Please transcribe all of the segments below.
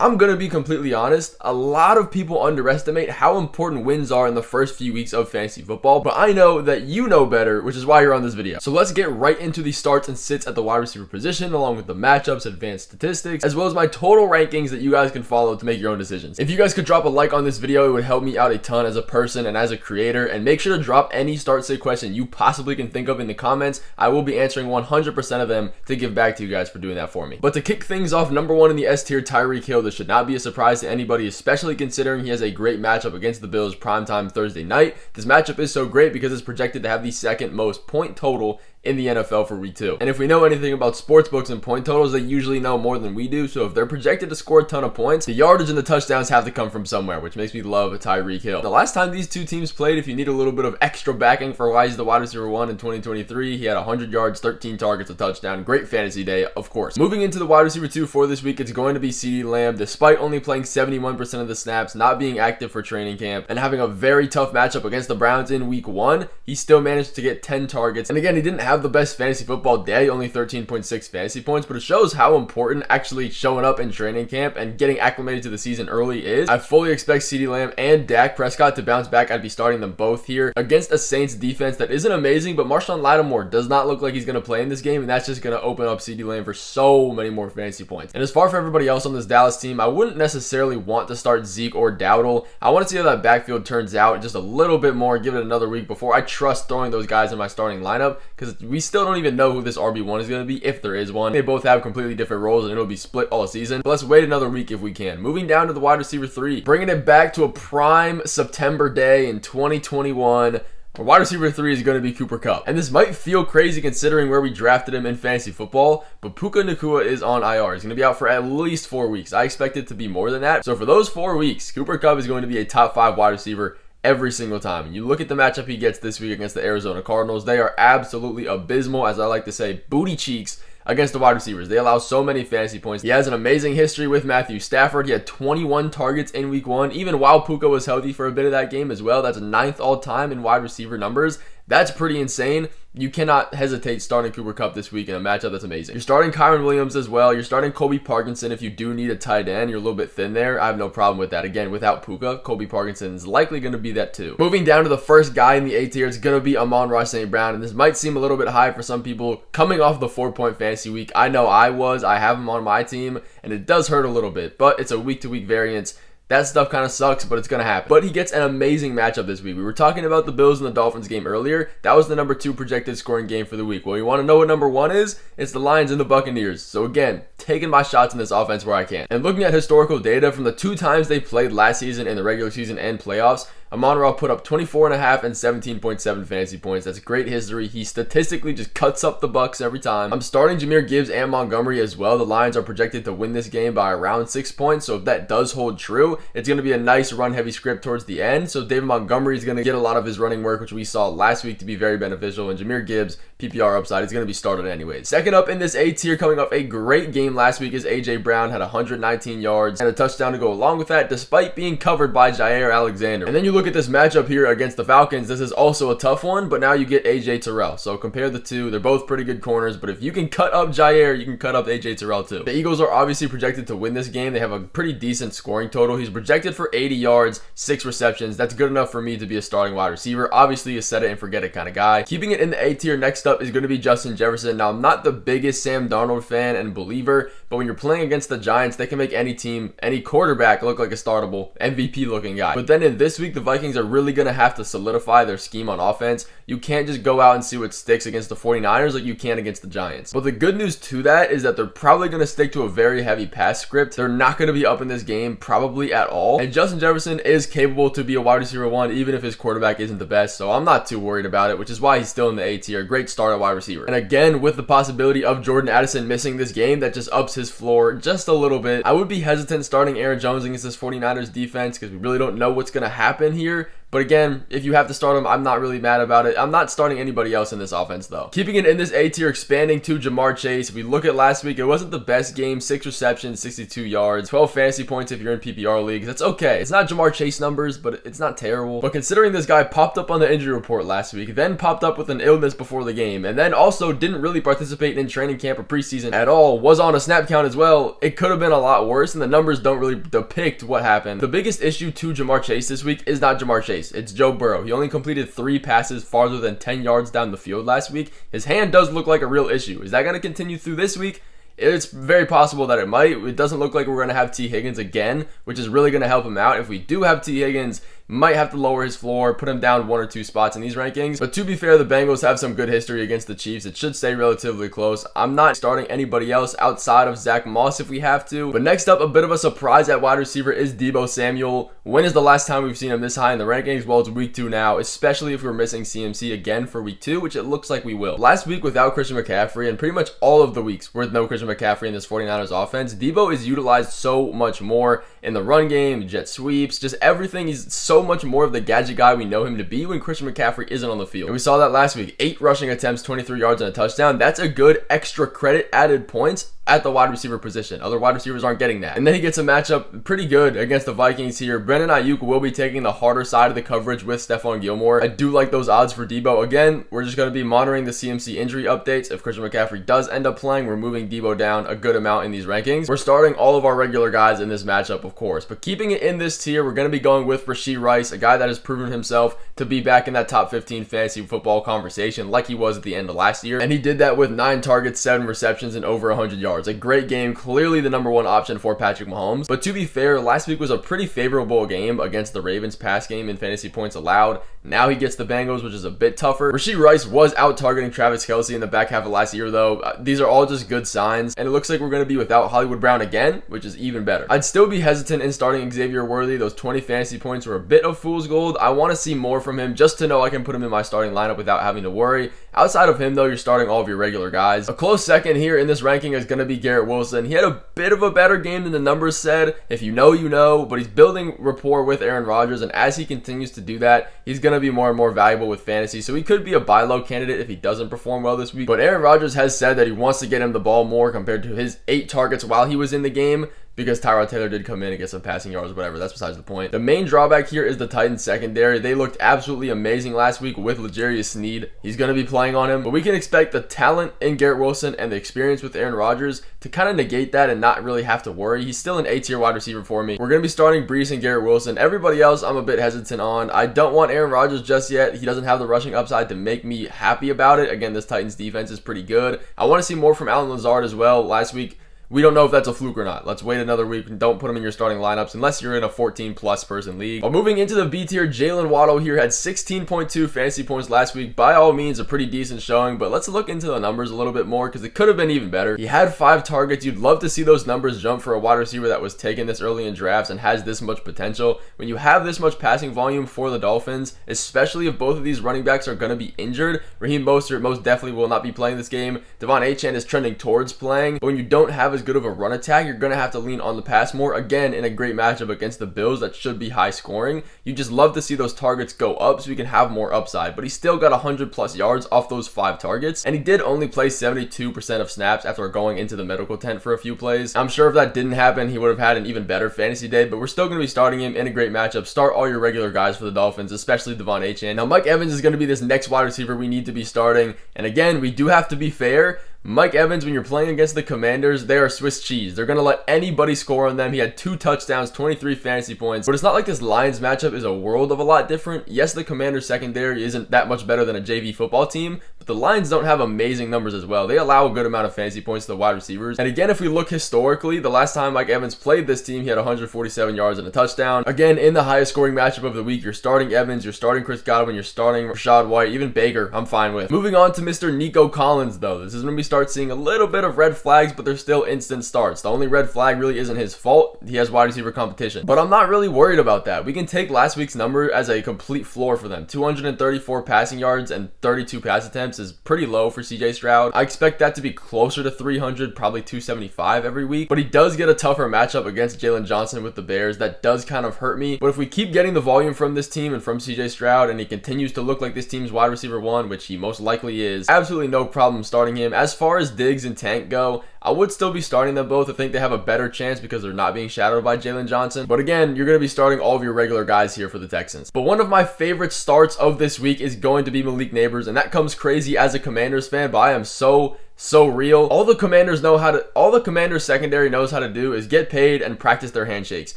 I'm going to be completely honest, a lot of people underestimate how important wins are in the first few weeks of fantasy football, but I know that you know better, which is why you're on this video. So let's get right into the starts and sits at the wide receiver position, along with the matchups, advanced statistics, as well as my total rankings that you guys can follow to make your own decisions. If you guys could drop a like on this video, it would help me out a ton as a person and as a creator, and make sure to drop any start sit question you possibly can think of in the comments. I will be answering 100% of them to give back to you guys for doing that for me. But to kick things off, number one in the S tier, Tyreek Hill. This should not be a surprise to anybody, especially considering he has a great matchup against the Bills primetime Thursday night. This matchup is so great because it's projected to have the second most point total in the NFL for week 2. And if we know anything about sportsbooks and point totals, they usually know more than we do. So if they're projected to score a ton of points, the yardage and the touchdowns have to come from somewhere, which makes me love Tyreek Hill. The last time these two teams played, if you need a little bit of extra backing for why he's the wide receiver 1 in 2023, he had 100 yards, 13 targets, a touchdown. Great fantasy day, of course. Moving into the wide receiver 2 for this week, it's going to be CeeDee Lamb. Despite only playing 71% of the snaps, not being active for training camp, and having a very tough matchup against the Browns in week 1, he still managed to get 10 targets. And again, he didn't have the best fantasy football day, only 13.6 fantasy points, but it shows how important actually showing up in training camp and getting acclimated to the season early is. I fully expect CeeDee Lamb and Dak Prescott to bounce back. I'd be starting them both here against a Saints defense that isn't amazing, but Marshawn Lattimore does not look like he's going to play in this game, and that's just going to open up CeeDee Lamb for so many more fantasy points. And as far for everybody else on this Dallas team, I wouldn't necessarily want to start Zeke or Dowdle. I want to see how that backfield turns out just a little bit more, give it another week before I trust throwing those guys in my starting lineup, because we still don't even know who this RB1 is going to be, if there is one. They both have completely different roles and it'll be split all season, but let's wait another week if we can. Moving down to the wide receiver 3, bringing it back to a prime September day in 2021. Our wide receiver 3 is going to be Cooper Kupp. And this might feel crazy considering where we drafted him in fantasy football, but Puka Nacua is on IR. He's going to be out for at least 4 weeks. I expect it to be more than that. So for those 4 weeks, Cooper Kupp is going to be a top 5 wide receiver every single time. And you look at the matchup he gets this week against the Arizona Cardinals, they are absolutely abysmal, as I like to say, booty cheeks against the wide receivers. They allow so many fantasy points. He has an amazing history with Matthew Stafford. He had 21 targets in week 1, even while Puka was healthy for a bit of that game as well. That's 9th all time in wide receiver numbers. That's pretty insane. You cannot hesitate starting Cooper Kupp this week in a matchup that's amazing. You're starting Kyron Williams as well. You're starting Colby Parkinson if you do need a tight end. You're a little bit thin there. I have no problem with that. Again, without Puka, Colby Parkinson is likely going to be that too. Moving down to the first guy in the A tier, it's going to be Amon-Ra St. Brown. And this might seem a little bit high for some people coming off the 4-point fantasy week. I know I was. I have him on my team, and it does hurt a little bit, but it's a week-to-week variance. That stuff kind of sucks, but it's going to happen. But he gets an amazing matchup this week. We were talking about the Bills and the Dolphins game earlier. That was the number 2 projected scoring game for the week. Well, you want to know what number 1 is? It's the Lions and the Buccaneers. So again, taking my shots in this offense where I can. And looking at historical data from the 2 times they played last season in the regular season and playoffs, Amon-Ra put up 24.5 and 17.7 fantasy points. That's great history. He statistically just cuts up the Bucs every time. I'm starting Jahmyr Gibbs and Montgomery as well. The Lions are projected to win this game by around 6 points. So if that does hold true, it's going to be a nice run-heavy script towards the end. So David Montgomery is going to get a lot of his running work, which we saw last week to be very beneficial. And Jahmyr Gibbs, PPR upside, is going to be started anyways. Second up in this A tier, coming off a great game last week, is A.J. Brown. Had 119 yards and a touchdown to go along with that, despite being covered by Jair Alexander. And then you look at this matchup here against the Falcons. This is also a tough one, but now you get AJ Terrell. So compare the two. They're both pretty good corners, but if you can cut up Jair, you can cut up AJ Terrell too. The Eagles are obviously projected to win this game. They have a pretty decent scoring total. He's projected for 80 yards, 6 receptions. That's good enough for me to be a starting wide receiver. Obviously a set it and forget it kind of guy. Keeping it in the A tier, next up is going to be Justin Jefferson. Now, I'm not the biggest Sam Darnold fan and believer, but when you're playing against the Giants, they can make any team, any quarterback look like a startable MVP looking guy. But then in this week, the Vikings are really going to have to solidify their scheme on offense. You can't just go out and see what sticks against the 49ers like you can against the Giants. But the good news to that is that they're probably going to stick to a very heavy pass script. They're not going to be up in this game probably at all. And Justin Jefferson is capable to be a wide receiver 1 even if his quarterback isn't the best. So I'm not too worried about it, which is why he's still in the A tier. Great start at wide receiver. And again, with the possibility of Jordan Addison missing this game, that just ups his floor just a little bit. I would be hesitant starting Aaron Jones against this 49ers defense because we really don't know what's going to happen here. But again, if you have to start him, I'm not really mad about it. I'm not starting anybody else in this offense though. Keeping it in this A tier, expanding to Jamar Chase. If we look at last week, it wasn't the best game. 6 receptions, 62 yards, 12 fantasy points if you're in PPR leagues. That's okay. It's not Jamar Chase numbers, but it's not terrible. But considering this guy popped up on the injury report last week, then popped up with an illness before the game, and then also didn't really participate in training camp or preseason at all, was on a snap count as well, it could have been a lot worse, and the numbers don't really depict what happened. The biggest issue to Jamar Chase this week is not Jamar Chase, it's Joe Burrow. He only completed 3 passes farther than 10 yards down the field last week. His hand does look like a real issue. Is that going to continue through this week? It's very possible that it might. It doesn't look like we're going to have T. Higgins again, which is really going to help him out. If we do have T. Higgins, might have to lower his floor, put him down 1 or 2 spots in these rankings. But to be fair, the Bengals have some good history against the Chiefs. It should stay relatively close. I'm not starting anybody else outside of Zach Moss if we have to. But next up, a bit of a surprise at wide receiver is Deebo Samuel. When is the last time we've seen him this high in the rankings? Well, it's week 2 now, especially if we're missing CMC again for week 2, which it looks like we will. Last week without Christian McCaffrey, and pretty much all of the weeks with no Christian McCaffrey in this 49ers offense, Deebo is utilized so much more in the run game, jet sweeps, just everything. He's so much more of the gadget guy we know him to be when Christian McCaffrey isn't on the field. And we saw that last week. 8 rushing attempts, 23 yards and a touchdown. That's a good extra credit added points at the wide receiver position. Other wide receivers aren't getting that. And then he gets a matchup pretty good against the Vikings here. Brandon Ayuk will be taking the harder side of the coverage with Stephon Gilmore. I do like those odds for Deebo. Again, we're just going to be monitoring the CMC injury updates. If Christian McCaffrey does end up playing, we're moving Deebo down a good amount in these rankings. We're starting all of our regular guys in this matchup, of course. But keeping it in this tier, we're going to be going with Rashee Rice, a guy that has proven himself to be back in that top 15 fantasy football conversation like he was at the end of last year. And he did that with 9 targets, 7 receptions, and over 100 yards. A great game. Clearly the number 1 option for Patrick Mahomes. But to be fair, last week was a pretty favorable game against the Ravens pass game in fantasy points allowed. Now he gets the Bengals, which is a bit tougher. Rashee Rice was out targeting Travis Kelce in the back half of last year though. These are all just good signs, and it looks like we're going to be without Hollywood Brown again, which is even better. I'd still be hesitant in starting Xavier Worthy. Those 20 fantasy points were a bit of fool's gold. I want to see more from him just to know I can put him in my starting lineup without having to worry. Outside of him though, you're starting all of your regular guys. A close second here in this ranking is going to be Garrett Wilson. He had a bit of a better game than the numbers said. If you know, you know, but he's building rapport with Aaron Rodgers, and as he continues to do that, he's going to be more and more valuable with fantasy. So he could be a buy low candidate if he doesn't perform well this week. But Aaron Rodgers has said that he wants to get him the ball more compared to his 8 targets while he was in the game, because Tyrod Taylor did come in and get some passing yards or whatever. That's besides the point. The main drawback here is the Titans secondary. They looked absolutely amazing last week with L'Jarius Sneed. He's going to be playing on him, but we can expect the talent in Garrett Wilson and the experience with Aaron Rodgers to kind of negate that and not really have to worry. He's still an A-tier wide receiver for me. We're going to be starting Brees and Garrett Wilson. Everybody else I'm a bit hesitant on. I don't want Aaron Rodgers just yet. He doesn't have the rushing upside to make me happy about it. Again, this Titans defense is pretty good. I want to see more from Allen Lazard as well. Last week, we don't know if that's a fluke or not. Let's wait another week and don't put him in your starting lineups unless you're in a 14-plus person league. But moving into the B tier, Jalen Waddle here had 16.2 fantasy points last week. By all means, a pretty decent showing, but let's look into the numbers a little bit more because it could have been even better. He had 5 targets. You'd love to see those numbers jump for a wide receiver that was taken this early in drafts and has this much potential. When you have this much passing volume for the Dolphins, especially if both of these running backs are going to be injured, Raheem Mostert most definitely will not be playing this game. Devon Achane is trending towards playing, but when you don't have as good of a run attack, you're going to have to lean on the pass more. Again, in a great matchup against the Bills that should be high scoring, you just love to see those targets go up so we can have more upside. But he still got 100 plus yards off those 5 targets, and he did only play 72% of snaps after going into the medical tent for a few plays. I'm sure if that didn't happen, he would have had an even better fantasy day, but we're still going to be starting him in a great matchup. Start all your regular guys for the Dolphins, especially Devon Achane. Now, Mike Evans is going to be this next wide receiver we need to be starting, and again, we do have to be fair. Mike Evans, when you're playing against the Commanders, they are Swiss cheese. They're going to let anybody score on them. He had 2 touchdowns, 23 fantasy points. But it's not like this Lions matchup is a world of a lot different. Yes, the Commanders secondary isn't that much better than a JV football team, but the Lions don't have amazing numbers as well. They allow a good amount of fantasy points to the wide receivers. And again, if we look historically, the last time Mike Evans played this team, he had 147 yards and a touchdown. Again, in the highest scoring matchup of the week, you're starting Evans, you're starting Chris Godwin, you're starting Rashad White, even Baker, I'm fine with. Moving on to Mr. Nico Collins, though. This is when we start seeing a little bit of red flags, but they're still instant starts. The only red flag really isn't his fault. He has wide receiver competition. But I'm not really worried about that. We can take last week's number as a complete floor for them. 234 passing yards and 32 pass attempts. attempts is pretty low for CJ Stroud. I expect that to be closer to 300, probably 275 every week, but he does get a tougher matchup against Jalen Johnson with the Bears. That does kind of hurt me, but if we keep getting the volume from this team and from CJ Stroud, and he continues to look like this team's wide receiver 1, which he most likely is, absolutely no problem starting him. As far as Diggs and Tank go, I would still be starting them both. I think they have a better chance because they're not being shadowed by Jalen Johnson. But again, you're going to be starting all of your regular guys here for the Texans. But one of my favorite starts of this week is going to be Malik Neighbors, and that comes crazy as a Commanders fan, but I am so real. All the Commanders secondary knows how to do is get paid and practice their handshakes.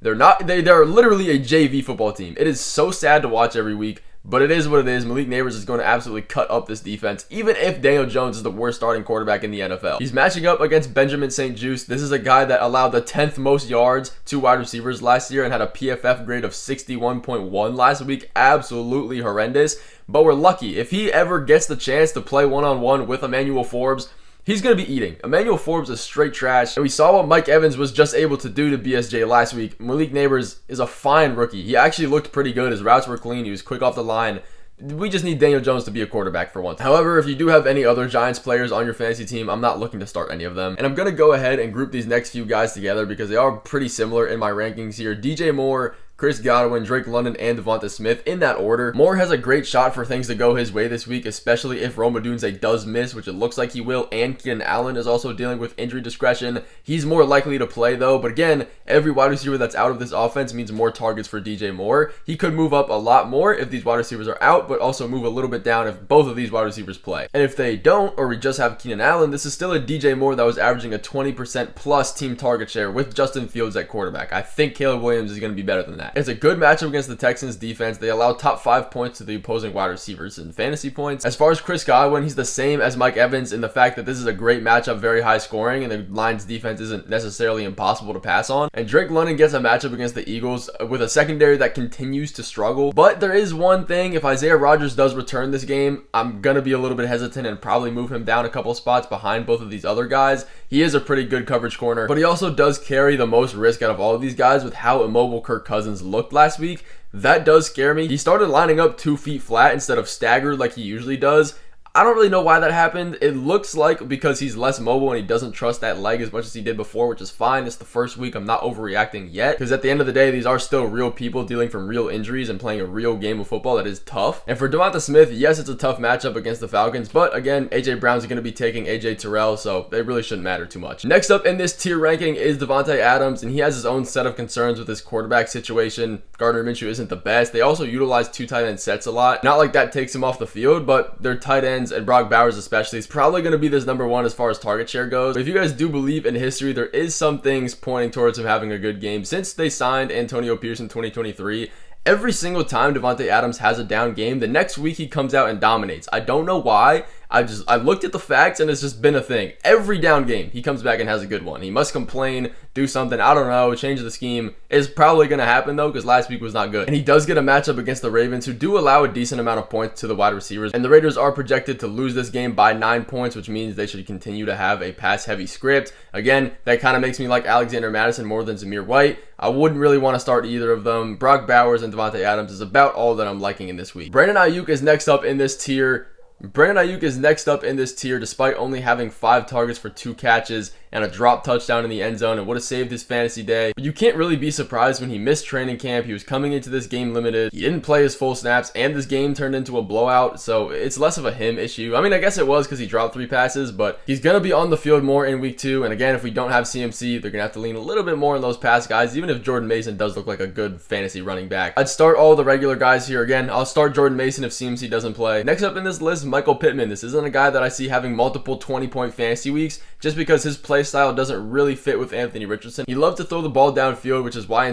They're literally a JV football team. It is so sad to watch every week, but it is what it is. Malik Neighbors is going to absolutely cut up this defense, even if Daniel Jones is the worst starting quarterback in the NFL. He's matching up against Benjamin St-Juste. This is a guy that allowed the 10th most yards to wide receivers last year and had a PFF grade of 61.1 last week. Absolutely horrendous, but we're lucky. If he ever gets the chance to play one-on-one with Emmanuel Forbes, he's going to be eating. Emmanuel Forbes is straight trash, and we saw what Mike Evans was just able to do to BSJ last week. Malik Neighbors is a fine rookie. He actually looked pretty good. His routes were clean. He was quick off the line. We just need Daniel Jones to be a quarterback for once. However, if you do have any other Giants players on your fantasy team, I'm not looking to start any of them. And I'm going to go ahead and group these next few guys together because they are pretty similar in my rankings here. DJ Moore, Chris Godwin, Drake London, and Devonta Smith in that order. Moore has a great shot for things to go his way this week, especially if Rome Odunze does miss, which it looks like he will, and Keenan Allen is also dealing with injury discretion. He's more likely to play though, but again, every wide receiver that's out of this offense means more targets for DJ Moore. He could move up a lot more if these wide receivers are out, but also move a little bit down if both of these wide receivers play. And if they don't, or we just have Keenan Allen, this is still a DJ Moore that was averaging a 20% plus team target share with Justin Fields at quarterback. I think Caleb Williams is going to be better than that. It's a good matchup against the Texans defense. They allow top 5 points to the opposing wide receivers in fantasy points. As far as Chris Godwin, he's the same as Mike Evans in the fact that this is a great matchup, very high scoring, and the Lions defense isn't necessarily impossible to pass on. And Drake London gets a matchup against the Eagles with a secondary that continues to struggle. But there is one thing, if Isaiah Rodgers does return this game, I'm going to be a little bit hesitant and probably move him down a couple spots behind both of these other guys. He is a pretty good coverage corner, but he also does carry the most risk out of all of these guys with how immobile Kirk Cousins looked last week. That does scare me. He started lining up 2 feet flat instead of staggered like he usually does. I don't really know why that happened. It looks like because he's less mobile and he doesn't trust that leg as much as he did before, which is fine. It's the first week. I'm not overreacting yet because at the end of the day, these are still real people dealing from real injuries and playing a real game of football that is tough. And for Devonta Smith, yes, it's a tough matchup against the Falcons, but again, AJ Brown's going to be taking AJ Terrell, so they really shouldn't matter too much. Next up in this tier ranking is Devontae Adams, and he has his own set of concerns with his quarterback situation. Gardner Minshew isn't the best. They also utilize 2 tight end sets a lot. Not like that takes him off the field, but their tight ends and Brock Bowers especially is probably going to be this number 1 as far as target share goes. But if you guys do believe in history, there is some things pointing towards him having a good game. Since they signed Antonio Pierce in 2023, every single time Devontae Adams has a down game, the next week he comes out and dominates. I don't know why. I looked at the facts and it's just been a thing. Every down game, he comes back and has a good one. He must complain, do something, I don't know, change the scheme. It's probably going to happen though because last week was not good. And he does get a matchup against the Ravens who do allow a decent amount of points to the wide receivers. And the Raiders are projected to lose this game by 9 points, which means they should continue to have a pass-heavy script. Again, that kind of makes me like Alexander Mattison more than Zamir White. I wouldn't really want to start either of them. Brock Bowers and Devontae Adams is about all that I'm liking in this week. Brandon Ayuk is next up in this tier. Despite only having 5 targets for 2 catches and a drop touchdown in the end zone and would have saved his fantasy day. But you can't really be surprised when he missed training camp. He was coming into this game limited. He didn't play his full snaps and this game turned into a blowout. So it's less of a him issue. I mean, I guess it was because he dropped 3 passes, but he's going to be on the field more in week 2. And again, if we don't have CMC, they're going to have to lean a little bit more on those pass guys, even if Jordan Mason does look like a good fantasy running back. I'd start all the regular guys here. Again, I'll start Jordan Mason if CMC doesn't play. Next up in this list, Michael Pittman. This isn't a guy that I see having multiple 20-point fantasy weeks just because his play style doesn't really fit with Anthony Richardson. He loves to throw the ball downfield, which is why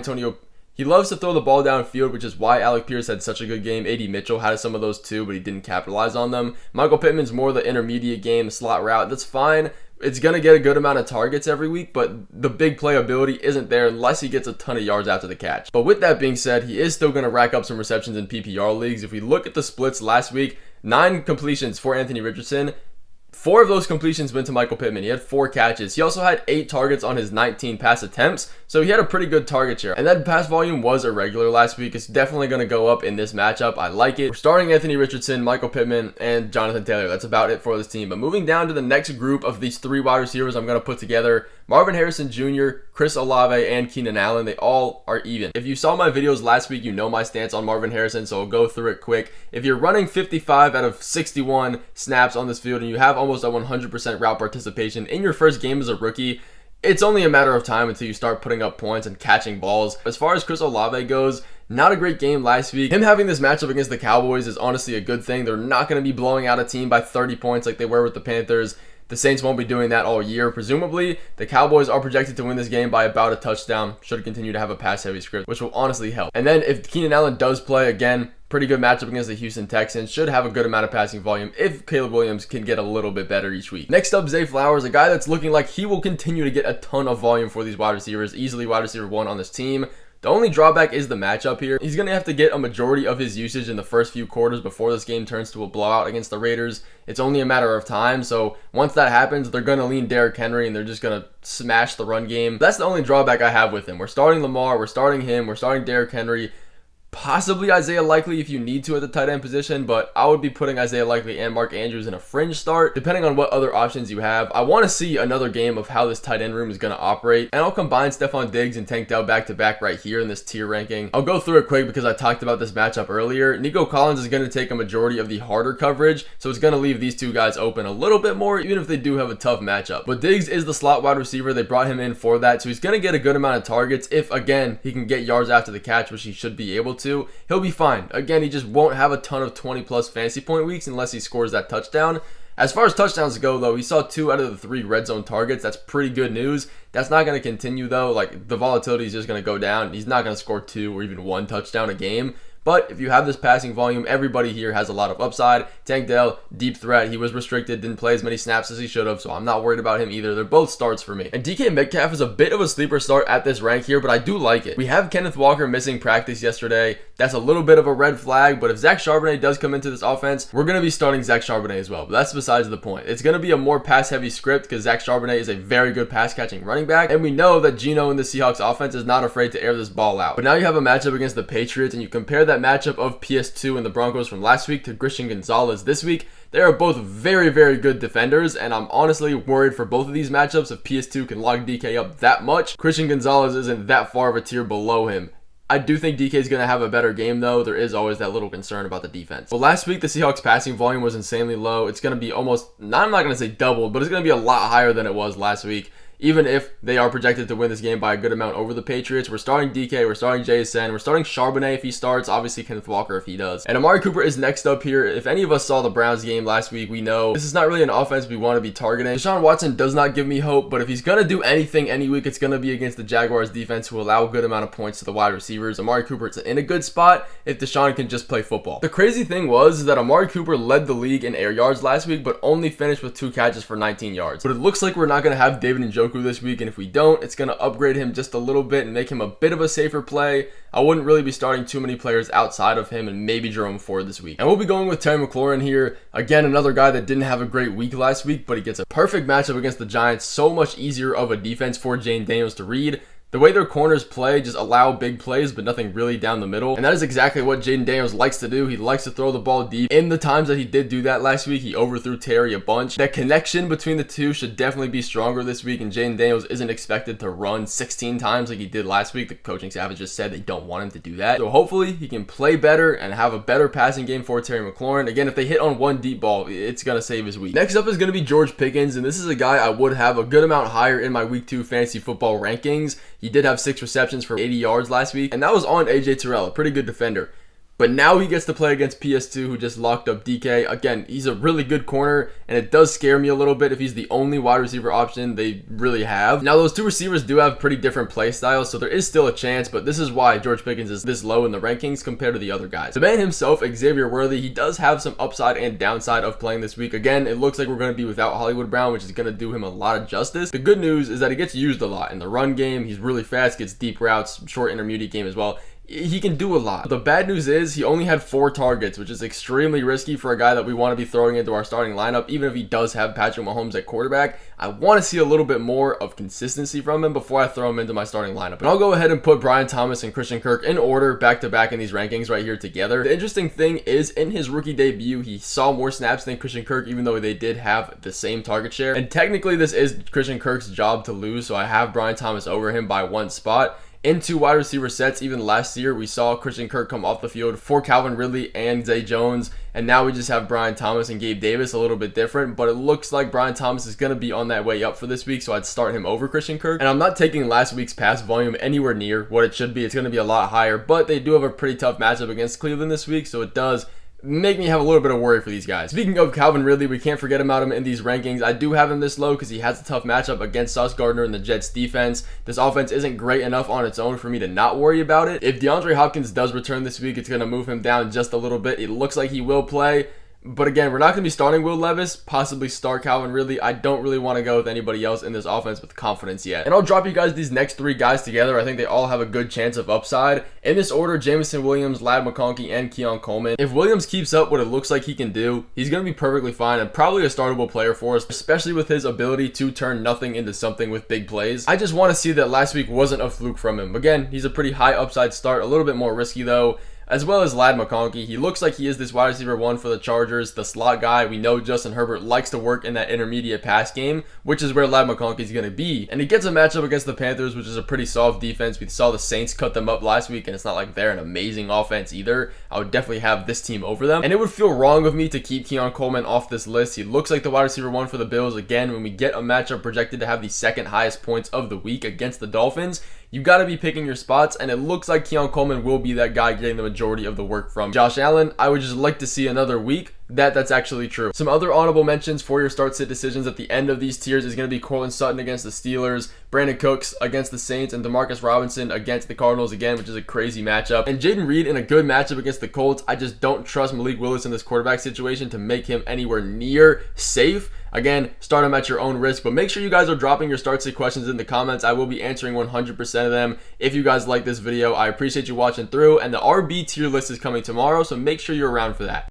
Alec Pierce had such a good game. A.D. Mitchell had some of those too, but he didn't capitalize on them. Michael Pittman's more the intermediate game, slot route. That's fine. It's going to get a good amount of targets every week, but the big playability isn't there unless he gets a ton of yards after the catch. But with that being said, he is still going to rack up some receptions in PPR leagues. If we look at the splits last week, 9 completions for Anthony Richardson, 4 of those completions went to Michael Pittman. He had 4 catches. He also had 8 targets on his 19 pass attempts, so he had a pretty good target share. And that pass volume was irregular last week. It's definitely going to go up in this matchup. I like it. We're starting Anthony Richardson, Michael Pittman, and Jonathan Taylor. That's about it for this team. But moving down to the next group of these 3 wide receivers I'm going to put together, Marvin Harrison Jr., Chris Olave, and Keenan Allen, they all are even. If you saw my videos last week, you know my stance on Marvin Harrison, so I'll go through it quick. If you're running 55 out of 61 snaps on this field and you have almost a 100% route participation in your first game as a rookie, it's only a matter of time until you start putting up points and catching balls. As far as Chris Olave goes, not a great game last week. Him having this matchup against the Cowboys is honestly a good thing. They're not going to be blowing out a team by 30 points like they were with the Panthers. The Saints won't be doing that all year, presumably. The Cowboys are projected to win this game by about a touchdown. Should continue to have a pass-heavy script, which will honestly help. And then if Keenan Allen does play, again, pretty good matchup against the Houston Texans. Should have a good amount of passing volume if Caleb Williams can get a little bit better each week. Next up, Zay Flowers, a guy that's looking like he will continue to get a ton of volume for these wide receivers. Easily wide receiver 1 on this team. The only drawback is the matchup here. He's going to have to get a majority of his usage in the first few quarters before this game turns to a blowout against the Raiders. It's only a matter of time, so once that happens, they're going to lean Derrick Henry and they're just going to smash the run game. That's the only drawback I have with him. We're starting Lamar, we're starting him, we're starting Derrick Henry. Possibly Isaiah Likely if you need to at the tight end position, but I would be putting Isaiah Likely and Mark Andrews in a fringe start, depending on what other options you have. I want to see another game of how this tight end room is going to operate, and I'll combine Stephon Diggs and Tank Dell back-to-back right here in this tier ranking. I'll go through it quick because I talked about this matchup earlier. Nico Collins is going to take a majority of the harder coverage, so it's going to leave these 2 guys open a little bit more, even if they do have a tough matchup. But Diggs is the slot wide receiver. They brought him in for that, so he's going to get a good amount of targets if, again, he can get yards after the catch, which he should be able to. He'll be fine. Again, he just won't have a ton of 20 plus fantasy point weeks unless he scores that touchdown. As far as touchdowns go, though, he saw 2 out of the 3 red zone targets. That's pretty good news. That's not going to continue, though. Like, the volatility is just going to go down. He's not going to score 2 or even 1 touchdown a game. But if you have this passing volume, everybody here has a lot of upside. Tank Dell, deep threat. He was restricted, didn't play as many snaps as he should have, so I'm not worried about him either. They're both starts for me. And DK Metcalf is a bit of a sleeper start at this rank here, but I do like it. We have Kenneth Walker missing practice yesterday. That's a little bit of a red flag, but if Zach Charbonnet does come into this offense, we're going to be starting Zach Charbonnet as well. But that's besides the point. It's going to be a more pass-heavy script because Zach Charbonnet is a very good pass-catching running back, and we know that Geno in the Seahawks offense is not afraid to air this ball out. But now you have a matchup against the Patriots, and you compare that matchup of PS2 and the Broncos from last week to Christian Gonzalez this week. They are both very, very good defenders, and I'm honestly worried for both of these matchups if PS2 can lock DK up that much. Christian Gonzalez isn't that far of a tier below him. I do think DK is going to have a better game, though. There is always that little concern about the defense. Well, last week, the Seahawks passing volume was insanely low. It's going to be almost, I'm not going to say doubled, but it's going to be a lot higher than it was last week. Even if they are projected to win this game by a good amount over the Patriots. We're starting DK, we're starting JSN, we're starting Charbonnet if he starts, obviously Kenneth Walker if he does. And Amari Cooper is next up here. If any of us saw the Browns game last week, we know this is not really an offense we want to be targeting. Deshaun Watson does not give me hope, but if he's going to do anything any week, it's going to be against the Jaguars defense who allow a good amount of points to the wide receivers. Amari Cooper is in a good spot if Deshaun can just play football. The crazy thing was that Amari Cooper led the league in air yards last week, but only finished with 2 catches for 19 yards. But it looks like we're not going to have David Njoku this week, and if we don't, it's going to upgrade him just a little bit and make him a bit of a safer play. I wouldn't really be starting too many players outside of him and maybe Jerome Ford this week. And we'll be going with Terry McLaurin here. Again, another guy that didn't have a great week last week, but he gets a perfect matchup against the Giants. So much easier of a defense for Jane Daniels to read. The way their corners play just allow big plays, but nothing really down the middle. And that is exactly what Jaden Daniels likes to do. He likes to throw the ball deep. In the times that he did do that last week, he overthrew Terry a bunch. That connection between the two should definitely be stronger this week, and Jaden Daniels isn't expected to run 16 times like he did last week. The coaching staff has just said they don't want him to do that. So hopefully he can play better and have a better passing game for Terry McLaurin. Again, if they hit on one deep ball, it's going to save his week. Next up is going to be George Pickens, and this is a guy I would have a good amount higher in my Week 2 fantasy football rankings. He did have 6 receptions for 80 yards last week, and that was on AJ Terrell, a pretty good defender. But now he gets to play against PS2, who just locked up DK. Again, he's a really good corner, and it does scare me a little bit if he's the only wide receiver option they really have. Now, those two receivers do have pretty different play styles, so there is still a chance, but this is why George Pickens is this low in the rankings compared to the other guys. The man himself, Xavier Worthy, he does have some upside and downside of playing this week. Again, it looks like we're going to be without Hollywood Brown, which is going to do him a lot of justice. The good news is that he gets used a lot in the run game. He's really fast, gets deep routes, short intermediate game as well. he can do a lot. The bad news is he only had 4 targets, which is extremely risky for a guy that we want to be throwing into our starting lineup. Even if he does have Patrick Mahomes at quarterback, I want to see a little bit more of consistency from him before I throw him into my starting lineup. And I'll go ahead and put Brian Thomas and Christian Kirk in order back to back in these rankings right here together. The interesting thing is, in his rookie debut, he saw more snaps than Christian Kirk, even though they did have the same target share. And technically this is Christian Kirk's job to lose, so I have Brian Thomas over him by 1 spot. In 2 wide receiver sets, even last year, we saw Christian Kirk come off the field for Calvin Ridley and Zay Jones, and now we just have Brian Thomas and Gabe Davis, a little bit different, but it looks like Brian Thomas is going to be on that way up for this week, so I'd start him over Christian Kirk. And I'm not taking last week's pass volume anywhere near what it should be. It's going to be a lot higher, but they do have a pretty tough matchup against Cleveland this week, so it does make me have a little bit of worry for these guys. Speaking of Calvin Ridley, we can't forget about him in these rankings. I do have him this low because he has a tough matchup against Sauce Gardner and the Jets defense. This offense isn't great enough on its own for me to not worry about it. If DeAndre Hopkins does return this week, it's going to move him down just a little bit. It looks like he will play. But again, we're not going to be starting Will Levis, possibly start Calvin Ridley. I don't really want to go with anybody else in this offense with confidence yet. And I'll drop you guys these next 3 guys together. I think they all have a good chance of upside. In this order, Jameson Williams, Ladd McConkey, and Keon Coleman. If Williams keeps up what it looks like he can do, he's going to be perfectly fine and probably a startable player for us, especially with his ability to turn nothing into something with big plays. I just want to see that last week wasn't a fluke from him. Again, he's a pretty high upside start, a little bit more risky though. As well as Ladd McConkey. He looks like he is this wide receiver 1 for the Chargers, the slot guy. We know Justin Herbert likes to work in that intermediate pass game, which is where Ladd McConkey is going to be. And he gets a matchup against the Panthers, which is a pretty soft defense. We saw the Saints cut them up last week, and it's not like they're an amazing offense either. I would definitely have this team over them. And it would feel wrong of me to keep Keon Coleman off this list. He looks like the wide receiver 1 for the Bills. Again, when we get a matchup projected to have the 2nd highest points of the week against the Dolphins, you got to be picking your spots, and it looks like Keon Coleman will be that guy getting the majority of the work from Josh Allen. I would just like to see another week that's actually true. Some other honorable mentions for your start sit decisions at the end of these tiers is going to be Courtland Sutton against the Steelers, Brandon Cooks against the Saints, and Demarcus Robinson against the Cardinals again, which is a crazy matchup. And Jaden Reed in a good matchup against the Colts. I just don't trust Malik Willis in this quarterback situation to make him anywhere near safe. Again, start them at your own risk, but make sure you guys are dropping your start sit questions in the comments. I will be answering 100% of them. If you guys like this video, I appreciate you watching through, and the RB tier list is coming tomorrow, so make sure you're around for that.